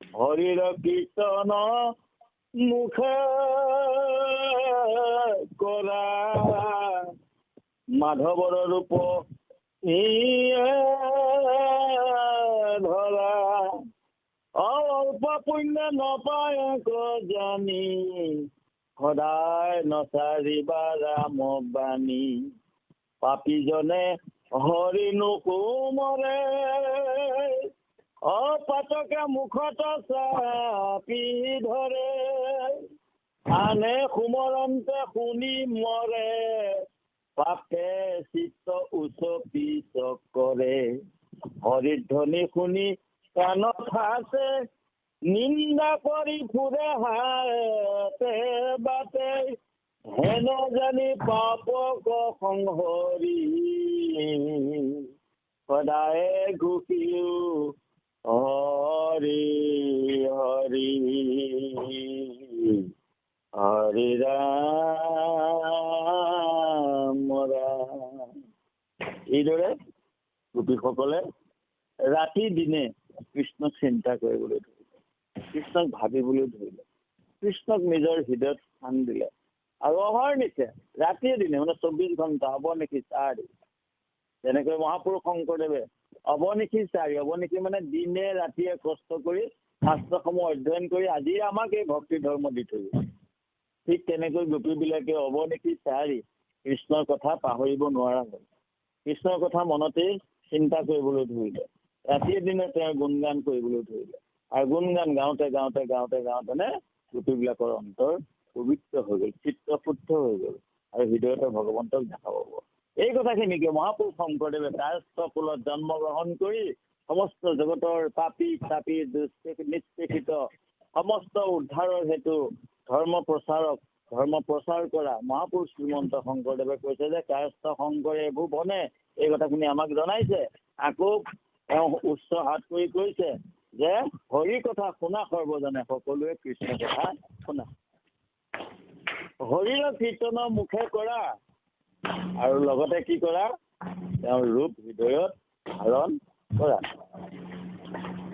হৰিৰ কীৰ্তন মুখে কৰা, মাধৱৰ ৰূপ ধৰা, অল্প পুণ্য নপায় জানি, সদায় নচাৰিবা ৰাম বাণী পাপীজনে হৰি নুকুমৰে অপাতকে মুখত চাপি ধৰে আনে সুমৰন্তে শুনি মৰে পাপে চিত্ত উচপি কৰে হৰিৰ ধ্বনি শুনি কাণত আছে নিন্দা কৰি ফুৰে হাতে বাটে হেন জানি পাপক সংহৰি সদায় ঘুকিও হৰি হৰি হৰি ৰাম ৰাম। এইদৰে গোপীসকলে ৰাতি দিনে কৃষ্ণক চিন্তা কৰিবলৈ ধৰিলে, কৃষ্ণক ভাবিবলৈ ধৰিলে, কৃষ্ণক নিজৰ হৃদয়ত স্থান দিলে আৰু অহৰ্নিশে ৰাতিয়ে দিনে মানে 24 ঘণ্টা অৱনিশি চাৰি। যেনেকৈ মহাপুৰুষ শংকৰদেৱে অৱনিশি চাৰি, অৱনিশি মানে দিনে ৰাতিয়ে কষ্ট কৰি শাস্ত্ৰসমূহ অধ্যয়ন কৰি আজি আমাক এই ভক্তি ধৰ্ম দি থৈ গৈছে। ঠিক তেনেকৈ গোপীবিলাকে অৱনিশি চাৰি কৃষ্ণৰ কথা পাহৰিব নোৱাৰা হ'ল, কৃষ্ণৰ কথা মনতেই চিন্তা কৰিবলৈ ধৰিলে, ৰাতিয়ে দিনে তেওঁ গুণগান কৰিবলৈ ধৰিলে আৰু গুণগান গাওঁতে গাওঁতে গাওঁতে গাওঁতে গোপীবিলাকৰ অন্তৰ পবিত্ৰ হৈ গ'ল, চিত্ত শুদ্ধ হৈ গ'ল আৰু হৃদয়তে ভগৱন্তক দেখা পাব। এই কথাখিনিকে মহাপুৰুষ শংকৰদেৱে কায়স্থ কুলত জন্মগ্ৰহণ কৰি সমস্ত জগতৰ পাপী তাপী নিষ্পেষিত সমস্ত উদ্ধাৰৰ হেতু ধৰ্ম প্ৰচাৰ কৰা মহাপুৰুষ শ্ৰীমন্ত শংকৰদেৱে কৈছে যে কায়স্থ শংকৰে ভুৱনে, এই কথাখিনি আমাক জনাইছে। আকৌ তেওঁ উচ্চ হাত কৰি কৈছে যে হৰি কথা শুনা সৰ্বজনে, সকলোৱে কৃষ্ণ কথা শুনা। হৰিৰ কীৰ্তনৰ মুখে কৰা আৰু লগতে কি কৰা, তেওঁৰ ৰূপ হৃদয়ত ধাৰণ কৰা।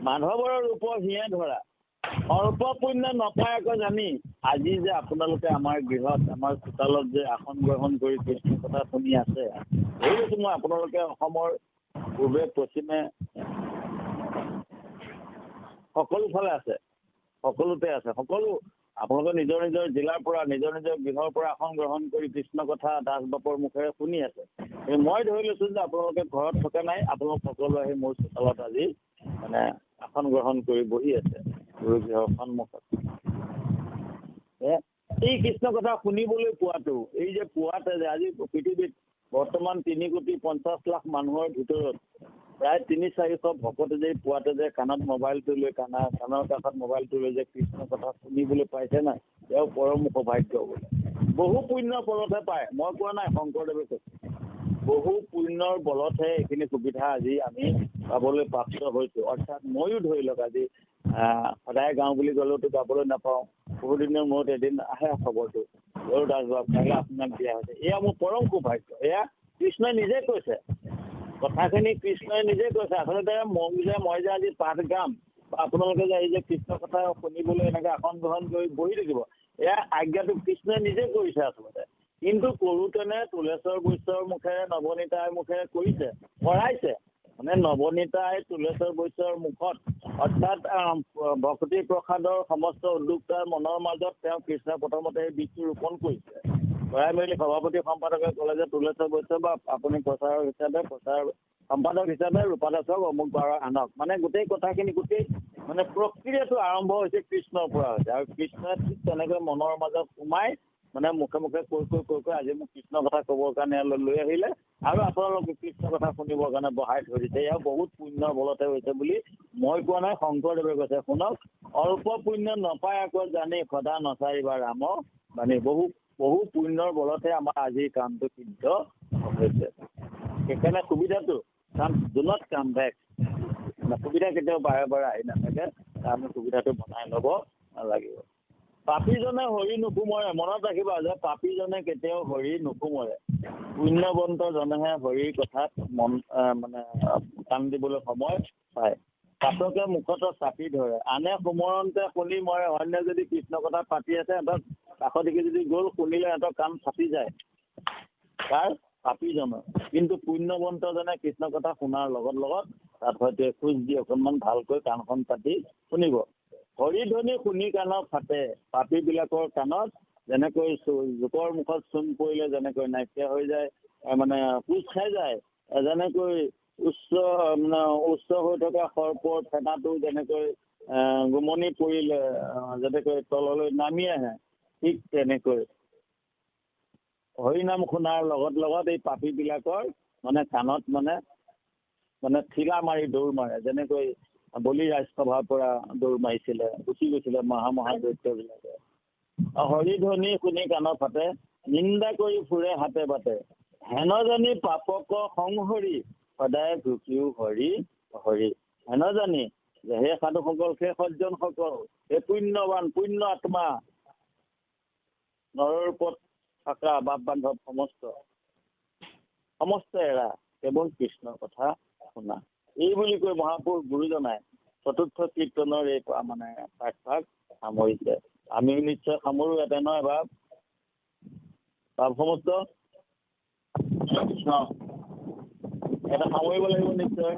মাধৱৰ ৰূপ হিয়ে ধৰা অল্প পুণ্য নপায়াকৈ জানি আজি যে আপোনালোকে আমাৰ গৃহত আমাৰ চোতালত যে আসন গ্ৰহণ কৰি কৃষ্ণ কথা শুনি আছে, এইটো মই আপোনালোকে অসমৰ পূবে পশ্চিমে সকলো ফালে আছে, সকলোতে আছে, সকলো আপোনালোকে নিজৰ নিজৰ জিলাৰ পৰা নিজৰ নিজৰ গৃহৰ পৰা আসন গ্ৰহণ কৰি কৃষ্ণ কথা দাস বাপৰ মুখেৰে শুনি আছে। মই ধৰি লৈছো যে আপোনালোকে ঘৰত থকা নাই, আপোনালোক সকলো আহি মোৰ চোতালত আজি মানে আসন গ্ৰহণ কৰি বহি আছে গুৰু গৃহৰ সন্মুখত। এই কৃষ্ণ কথা শুনিবলৈ পোৱাটো, এই যে পোৱাতে যে আজি পৃথিৱীত বৰ্তমান 3,50,00,000 মানুহৰ ভিতৰত প্ৰায় 300-400 ভকতে যে পোৱাতে যে কাণত মোবাইলটো লৈ কাণৰ কাষত মোবাইলটো লৈ যে কৃষ্ণ কথা শুনিবলৈ পাইছে নাই, তেওঁ পৰম সৌভাগ্য বোলে। বহু পুণ্যৰ বলতহে পায়, মই কোৱা নাই, শংকৰদেৱে কৈছে। বহু পুণ্যৰ বলতহে এইখিনি সুবিধা আজি আমি পাবলৈ প্ৰাপ্ত হৈছোঁ। অৰ্থাৎ ময়ো ধৰি লওক আজি সদায় গাওঁ বুলি গ'লেওতো গাবলৈ নাপাওঁ, বহুদিনৰ মূৰত এদিন আহে খবৰটো গৰু দাস বাপ কাইলৈ আপোনাক দিয়া হৈছে। এয়া মোৰ পৰম সৌভাগ্য। এয়া কৃষ্ণই নিজে কৈছে, কথাখিনি কৃষ্ণই নিজে কৈছে। আচলতে মই যে আজি পাঠ গাম বা আপোনালোকে যে এই যে কৃষ্ণ কথা শুনিবলৈ এনেকৈ আসন গ্ৰহণ কৰি বহি থাকিব, এয়া আজ্ঞাটো কৃষ্ণই নিজে কৰিছে আচলতে। কিন্তু কৰোঁতেনে তুলেশ্বৰ বৈশ্যৰ মুখেৰে নৱনীতাৰ মুখেৰে কৰিছে, কৰাইছে। মানে নৱনীতাই তুলেশ্বৰ বৈশ্যৰ মুখত অৰ্থাৎ ভক্তি প্ৰসাদৰ সমস্ত উদ্যোক্তাৰ মনৰ মাজত তেওঁ কৃষ্ণই প্ৰথমতে এই বীজটো ৰোপণ কৰিছে। কৰাই মেলি সভাপতি সম্পাদকে ক'লে যে তুলেশ্বৰ বৈশ্য বা আপুনি প্ৰচাৰ সম্পাদক হিচাপে ৰূপা দাসক অমুক বাৰ আনক। মানে গোটেই কথাখিনি গোটেই মানে প্ৰক্ৰিয়াটো আৰম্ভ হৈছে কৃষ্ণৰ পৰা হৈছে আৰু কৃষ্ণই ঠিক তেনেকৈ মনৰ মাজত সোমাই মানে মুখে মুখে কৈ আজি মোক কৃষ্ণ কথা ক'বৰ কাৰণে লৈ আহিলে আৰু আপোনালোকে কৃষ্ণ কথা শুনিবৰ কাৰণে বহাই থৈ দিছে। এয়া বহুত পুণ্যৰ বলতে হৈছে বুলি মই কোৱা নাই, শংকৰদেৱে কৈছে। শুনক, অল্প পুণ্য নপায় আকৌ জানি সদা নচাৰিবা ৰাম বাণী। বহু পুণ্যৰ বলতহে আমাৰ আজিৰ কামটো সিদ্ধ হৈছে। সেইকাৰণে সুবিধাটো do not come back, সুবিধা কেতিয়াও বাৰে বাৰে আহি নাথাকে, আমি সুবিধাটো বনাই ল'ব লাগিব। পাপীজনে হৰি নুকুমৰে, মনত ৰাখিবা যে পাপীজনে কেতিয়াও হৰি নুকুমৰে। পুণ্যৱন্তজনেহে হৰিৰ কথাত মন মানে কাণ দিবলৈ সময় পায়। পাতকে মুখত চাপি ধৰে, আনে সুমৰন্তে শুনি মৰে। অন্য যদি কৃষ্ণ কথা পাতি আছে, সিহঁতক কাষত দেখি যদি গ'ল শুনিলে সিহঁতৰ কাণ ফাটি যায়, তাৰ পাপীজনৰ। কিন্তু পুণ্যৱন্তজনে কৃষ্ণ কথা শুনাৰ লগত তাত হয়তো খোজ দি অকণমান ভালকৈ কাণখন পাতি শুনিব। হৰি ধ্বনি শুনি কাণত ফাটে, পাপীবিলাকৰ কাণত যেনেকৈ জোকৰ মুখত চূণ পৰিলে যেনেকৈ নাইকিয়া হৈ যায়, মানে কোচ খাই যায়, যেনেকৈ উচ্চ হৈ থকা সৰ্পৰ ফেটাটো যেনেকৈ গুমনি পৰিলে যেনেকৈ তললৈ নামি আহে, ঠিক তেনেকৈ হৰিনাম শুনাৰ লগত এই পাপীবিলাকৰ মানে কাণত মানে ঠিলা মাৰি দৌৰ মাৰে, যেনেকৈ বলি ৰাজসভাৰ পৰা দৌৰ মাৰিছিলে, গুচি গৈছিলে মহাদৈত্যবিলাকে। হৰিধ্বনি শুনি কাণত ফাটে, নিন্দা কৰি ফুৰে হাতে বাটে, হেন জানি পাপক সংহৰি, সদায় ঘুকিও হৰি হৰি। হেন জানি যে সেই সাধুসকল, সেই সজ্জনসকল, সেই পুণ্যৱান পুণ্য আত্মা, নৰৰ ওপৰত থকা বাপ বান্ধৱ সমস্ত এৰা কেৱল কৃষ্ণৰ কথা শুনা, এই বুলি কৈ মহাপুৰুষ গুৰুজনাই চতুৰ্থ কীৰ্তনৰ এই মানে পাঠভাগ সামৰিছে। আমিও নিশ্চয় সামৰো ইয়াতে, নহয় বাপ? সমস্ত এটা সামৰিব লাগিব নিশ্চয়।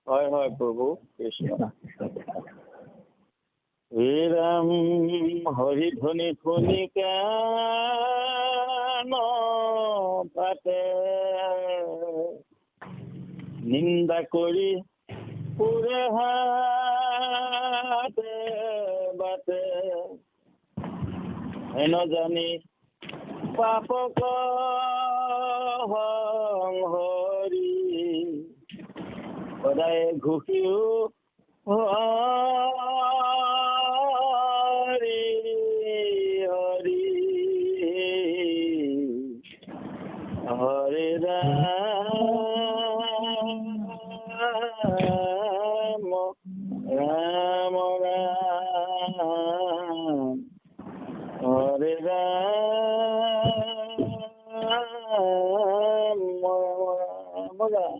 হয় হয় প্ৰভু কৃষ্ণ। হে ৰাম হৰি ধ্বনি শুনি কাণ ফাটে, নিন্দা কৰি ফুৰে হাতে বাটে, হেন জানি পাপক সংহৰি, সদায় ঘুকিও হৰি হৰি। হৰে ৰাম ৰাম ৰাম, হৰে ৰাম ৰাম ৰাম।